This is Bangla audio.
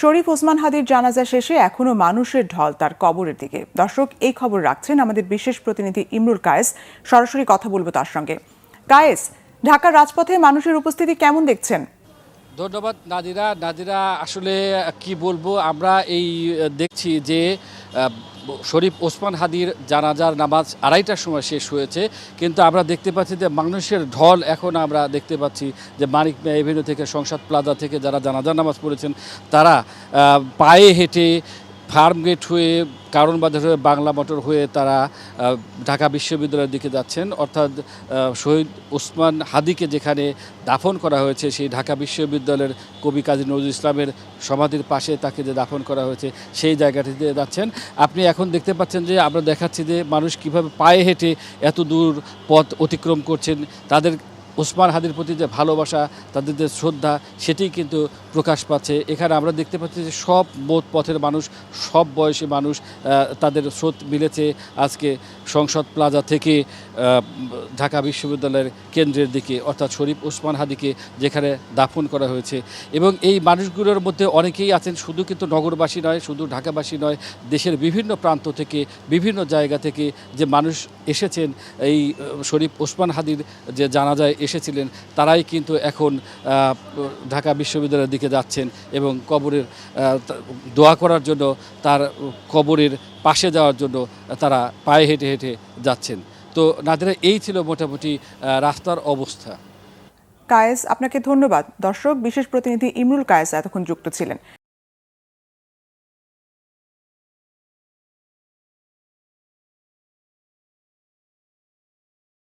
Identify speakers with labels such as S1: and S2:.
S1: শরীফ ওসমান হাদির জানাজা শেষে এখনো মানুষের ঢল তার কবরের দিকে। দর্শক, এই খবর রাখছেন আমাদের বিশেষ প্রতিনিধি ইমরুল কায়েস। সরাসরি কথা বলবো তার সঙ্গে। কায়েস, ঢাকার রাজপথে মানুষের উপস্থিতি কেমন দেখছেন?
S2: ধন্যবাদ নাদিরা। আসলে কি বলবো, আমরা এই দেখছি যে শরীফ ওসমান হাদির জানাজার নামাজ 2:30টার সময় শেষ হয়েছে, কিন্তু আমরা দেখতে পাচ্ছি যে মানুষের ঢল এখন আমরা দেখতে পাচ্ছি যে মানিক মিয়া এভিনিউ থেকে, সংসদ প্লাজা থেকে যারা জানাজার নামাজ পড়েছেন তারা পায়ে হেঁটে ফার্মগেট হয়ে, কারণ বাজার হয়ে, বাংলা মোটর হয়ে তারা ঢাকা বিশ্ববিদ্যালয়ের দিকে যাচ্ছেন। অর্থাৎ শহীদ ওসমান হাদিকে যেখানে দাফন করা হয়েছে সেই ঢাকা বিশ্ববিদ্যালয়ের কবি কাজী নজরুল ইসলামের সমাধির পাশে তাকে যে দাফন করা হয়েছে সেই জায়গাটিতে যাচ্ছেন। আপনি এখন দেখতে পাচ্ছেন যে আমরা দেখাচ্ছি যে মানুষ কিভাবে পায়ে হেঁটে এত দূর পথ অতিক্রম করছেন। তাদের ওসমান হাদির প্রতি যে ভালোবাসা, তাদের যে শ্রদ্ধা, সেটি কিন্তু প্রকাশ পাচ্ছে। এখানে আমরা দেখতে পাচ্ছি যে সব পথের মানুষ, সব বয়সী মানুষ, তাদের স্রোত মিলেছে আজকে সংসদ প্লাজা থেকে ঢাকা বিশ্ববিদ্যালয়ের কেন্দ্রের দিকে, অর্থাৎ শরীফ ওসমান হাদিকে যেখানে দাফন করা হয়েছে। এবং এই মানুষগুলোর মধ্যে অনেকেই আছেন শুধু কিন্তু নগরবাসী নয়, শুধু ঢাকাবাসী নয়, দেশের বিভিন্ন প্রান্ত থেকে, বিভিন্ন জায়গা থেকে যে মানুষ এসেছেন এই শরীফ ওসমান হাদির যে জানাজায় এসেছিলেন, তারাই কিন্তু এখন ঢাকা বিশ্ববিদ্যালয়ের দিকে যাচ্ছেন এবং কবরের দোয়া করার জন্য, তার কবরের পাশে যাওয়ার জন্য তারা পায়ে হেঁটে হেঁটে যাচ্ছেন। তো নাদিরা, এই ছিল মোটামুটি রাস্তার অবস্থা।
S1: কায়েস, আপনাকে ধন্যবাদ। দর্শক, বিশেষ প্রতিনিধি ইমরুল কায়েস এতক্ষণ যুক্ত ছিলেন।